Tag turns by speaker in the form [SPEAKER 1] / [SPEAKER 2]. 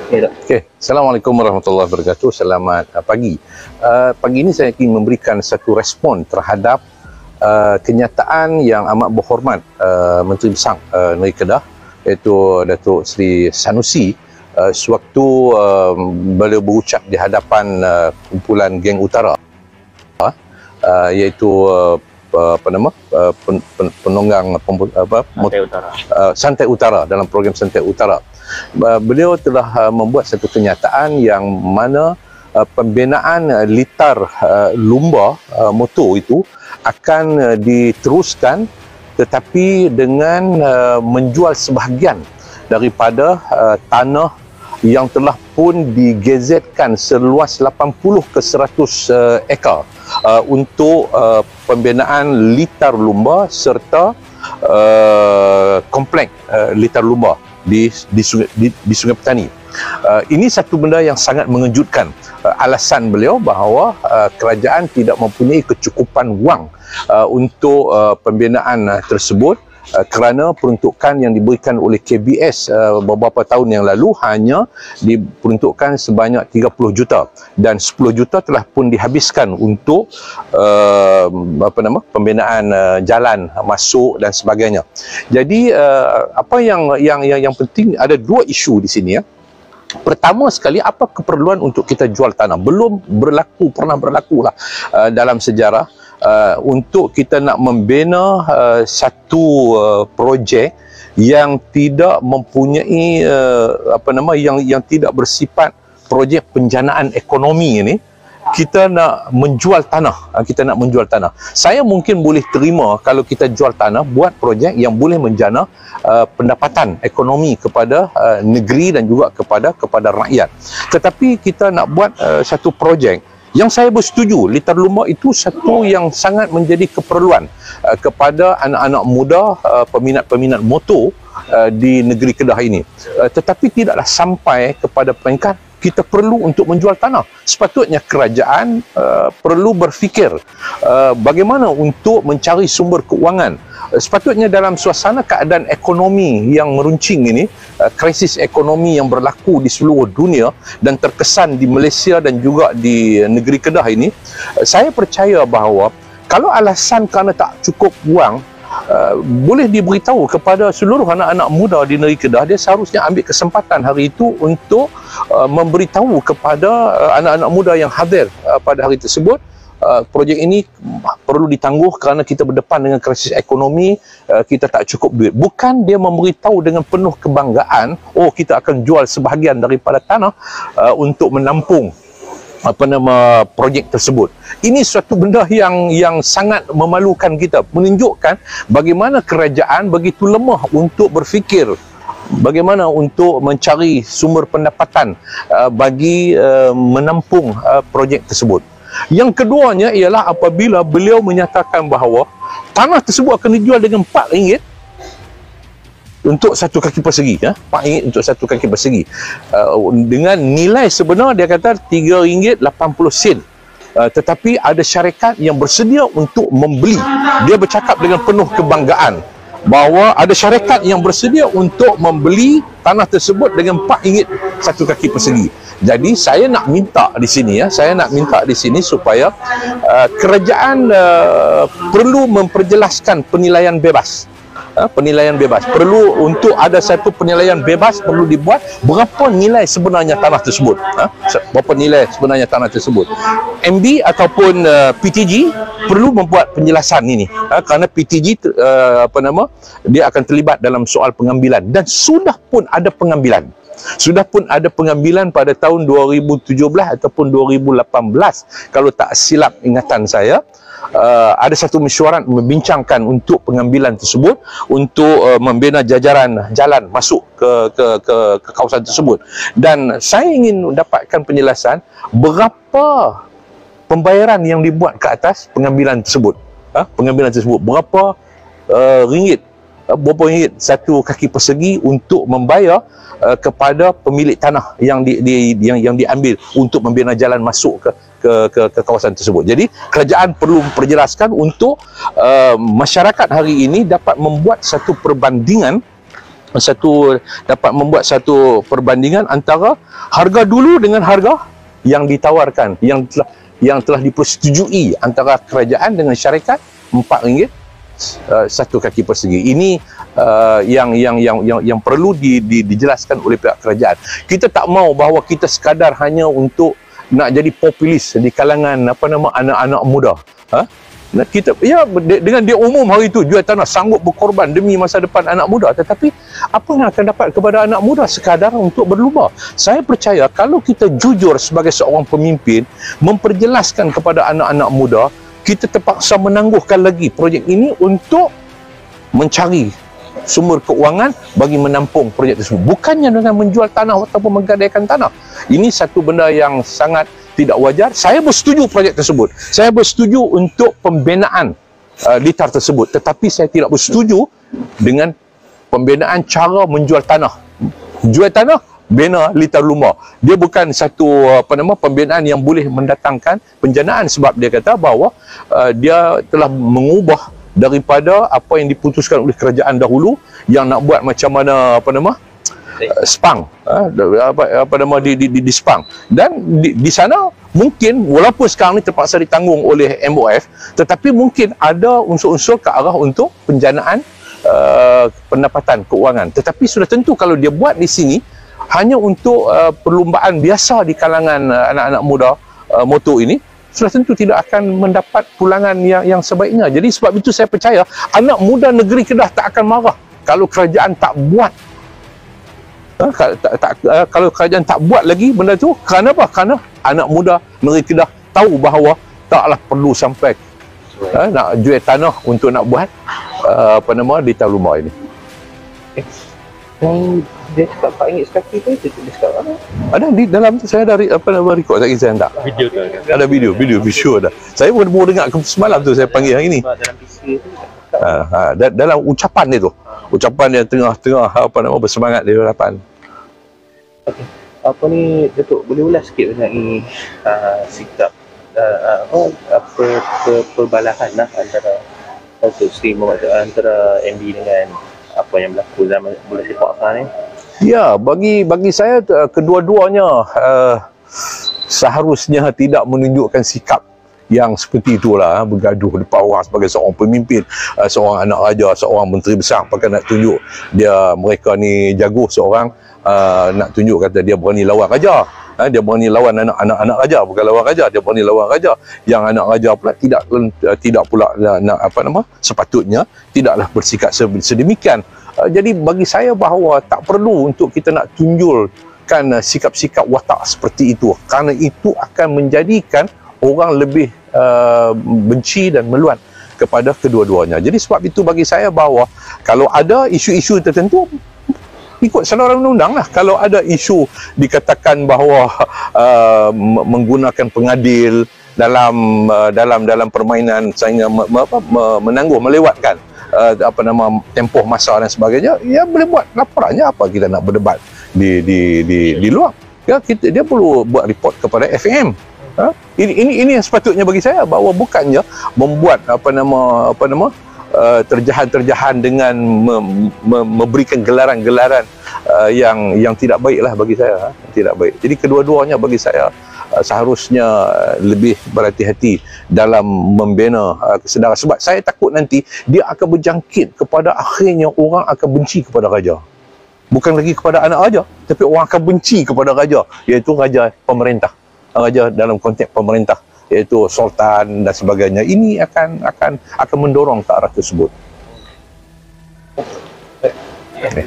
[SPEAKER 1] Okey, Assalamualaikum warahmatullahi wabarakatuh. Selamat pagi. Pagi ini saya ingin memberikan satu respon terhadap kenyataan yang amat berhormat Menteri Besar Negeri Kedah, iaitu Datuk Seri Sanusi, sewaktu beliau berucap di hadapan kumpulan geng utara, iaitu penunggang Santai Utara, dalam program Santai Utara. Beliau telah membuat satu kenyataan yang mana pembinaan litar lumba motor itu akan diteruskan, tetapi dengan menjual sebahagian daripada tanah yang telah pun digazetkan seluas 80 ke 100 ekar untuk pembinaan litar lumba serta kompleks litar lumba di Sungai Petani. Ini satu benda yang sangat mengejutkan. Alasan beliau bahawa kerajaan tidak mempunyai kecukupan wang untuk pembinaan tersebut, kerana peruntukan yang diberikan oleh KBS beberapa tahun yang lalu hanya diperuntukkan sebanyak 30 juta, dan 10 juta telah pun dihabiskan untuk pembinaan jalan masuk dan sebagainya. Jadi apa yang penting, ada dua isu di sini ya. Pertama sekali, apa keperluan untuk kita jual tanah? Pernah berlaku lah dalam sejarah untuk kita nak membina satu projek yang tidak mempunyai yang tidak bersifat projek penjanaan ekonomi ini. Kita nak menjual tanah. Saya mungkin boleh terima kalau kita jual tanah buat projek yang boleh menjana pendapatan ekonomi kepada negeri dan juga kepada rakyat. Tetapi kita nak buat satu projek yang saya bersetuju, litar lumba itu satu yang sangat menjadi keperluan kepada anak-anak muda, peminat-peminat motor di negeri Kedah ini. Tetapi tidaklah sampai kepada peringkat kita perlu untuk menjual tanah. Sepatutnya kerajaan perlu berfikir bagaimana untuk mencari sumber keuangan. Sepatutnya dalam suasana keadaan ekonomi yang meruncing ini, krisis ekonomi yang berlaku di seluruh dunia dan terkesan di Malaysia dan juga di negeri Kedah ini, saya percaya bahawa kalau alasan kerana tak cukup wang, boleh diberitahu kepada seluruh anak-anak muda di negeri Kedah, dia seharusnya ambil kesempatan hari itu untuk memberitahu kepada anak-anak muda yang hadir pada hari tersebut, projek ini perlu ditangguh kerana kita berdepan dengan krisis ekonomi, kita tak cukup duit. Bukan dia memberitahu dengan penuh kebanggaan, oh kita akan jual sebahagian daripada tanah untuk menampung projek tersebut. Ini suatu benda yang sangat memalukan kita, menunjukkan bagaimana kerajaan begitu lemah untuk berfikir bagaimana untuk mencari sumber pendapatan bagi menampung projek tersebut. Yang keduanya ialah apabila beliau menyatakan bahawa tanah tersebut akan dijual dengan RM4 untuk satu kaki persegi, RM4 untuk satu kaki persegi, dengan nilai sebenar dia kata RM3.80. Tetapi ada syarikat yang bersedia untuk membeli. Dia bercakap dengan penuh kebanggaan bahawa ada syarikat yang bersedia untuk membeli tanah tersebut dengan RM4 satu kaki persegi. Jadi saya nak minta di sini supaya kerajaan perlu memperjelaskan penilaian bebas. Perlu untuk ada satu penilaian bebas perlu dibuat, berapa nilai sebenarnya tanah tersebut, MB ataupun PTG perlu membuat penjelasan ini, kerana PTG dia akan terlibat dalam soal pengambilan, dan sudah pun ada pengambilan pada tahun 2017 ataupun 2018 kalau tak silap ingatan saya. Ada satu mesyuarat membincangkan untuk pengambilan tersebut untuk membina jajaran jalan masuk ke kawasan tersebut, dan saya ingin dapatkan penjelasan berapa pembayaran yang dibuat ke atas pengambilan tersebut, berapa ringgit satu kaki persegi untuk membayar kepada pemilik tanah yang diambil untuk membina jalan masuk ke kawasan tersebut. Jadi kerajaan perlu memperjelaskan untuk masyarakat hari ini dapat membuat satu perbandingan dapat membuat satu perbandingan antara harga dulu dengan harga yang ditawarkan, yang telah dipersetujui antara kerajaan dengan syarikat, RM4 satu kaki persegi. Ini yang perlu dijelaskan oleh pihak kerajaan. Kita tak mau bahawa kita sekadar hanya untuk nak jadi populis di kalangan anak-anak muda. Kita dengan dia umum hari itu jual tanah, sanggup berkorban demi masa depan anak muda, tetapi apa yang akan dapat kepada anak muda sekadar untuk berlumba. Saya percaya kalau kita jujur sebagai seorang pemimpin memperjelaskan kepada anak-anak muda, kita terpaksa menangguhkan lagi projek ini untuk mencari sumber keuangan bagi menampung projek tersebut, bukannya dengan menjual tanah ataupun menggadaikan tanah. Ini satu benda yang sangat tidak wajar. Saya bersetuju projek tersebut, saya bersetuju untuk pembinaan litar tersebut, tetapi saya tidak bersetuju dengan pembinaan cara menjual tanah. Jual tanah, bina litar lumba. Dia bukan satu pembinaan yang boleh mendatangkan penjanaan, sebab dia kata bahawa dia telah mengubah daripada apa yang diputuskan oleh kerajaan dahulu yang nak buat macam mana spang di spang, dan di sana mungkin walaupun sekarang ni terpaksa ditanggung oleh MOF, tetapi mungkin ada unsur-unsur ke arah untuk penjanaan pendapatan keuangan. Tetapi sudah tentu kalau dia buat di sini hanya untuk perlumbaan biasa di kalangan anak-anak muda motor ini, sudah tentu tidak akan mendapat pulangan yang sebaiknya. Jadi sebab itu saya percaya anak muda negeri Kedah tak akan marah kalau kerajaan tak buat. Kalau kerajaan tak buat lagi benda tu, kerana apa? Kerana anak muda negeri Kedah tahu bahawa taklah perlu sampai nak jual tanah untuk nak buat litar lumba ini.
[SPEAKER 2] Dia cakap RM4 sekaki tu, dia cakap apa?
[SPEAKER 1] Ada di dalam tu, saya ada record, tak kisah tak?
[SPEAKER 2] Video tu kan?
[SPEAKER 1] Ada video ada. Saya baru dengar semalam tu, saya panggil hari ni.
[SPEAKER 2] Dalam PC tu
[SPEAKER 1] dalam ucapan dia tu, ucapan dia tengah-tengah bersemangat dia hadapan.
[SPEAKER 2] Okey. Apa ni Datuk, boleh ulas sikit mengenai sikap perbalahan antara Datuk Seri antara MD dengan apa yang berlaku zaman bola sepak sekarang ni?
[SPEAKER 1] Ya, bagi saya kedua-duanya seharusnya tidak menunjukkan sikap yang seperti itulah, bergaduh depan orang sebagai seorang pemimpin, seorang anak raja, seorang menteri besar, pakai nak tunjuk mereka ni jago seorang, nak tunjuk kata dia berani lawan raja. Dia berani lawan anak-anak raja, bukan lawan raja, dia berani lawan raja. Yang anak raja pula tidak pula sepatutnya tidaklah bersikap sedemikian. Jadi bagi saya bahawa tak perlu untuk kita nak tunjulkan sikap-sikap watak seperti itu, kerana itu akan menjadikan orang lebih benci dan meluat kepada kedua-duanya. Jadi sebab itu bagi saya bahawa kalau ada isu-isu tertentu, ikut saluran undang-undang lah. Kalau ada isu dikatakan bahawa menggunakan pengadil dalam permainan sehingga melewatkan tempoh masa dan sebagainya, ya boleh buat laporannya. Apa kita nak berdebat di luar? Ya, dia perlu buat report kepada FAM. Ini yang sepatutnya bagi saya, bahawa bukannya membuat terjahan-terjahan dengan memberikan gelaran-gelaran yang tidak baiklah bagi saya, tidak baik. Jadi kedua-duanya bagi saya seharusnya lebih berhati-hati dalam membina kesedaran, sebab saya takut nanti dia akan berjangkit kepada akhirnya orang akan benci kepada raja. Bukan lagi kepada anak raja, tapi orang akan benci kepada raja, iaitu raja pemerintah, raja dalam konteks pemerintah, iaitu sultan dan sebagainya. Ini akan mendorong ke arah tersebut. Okay.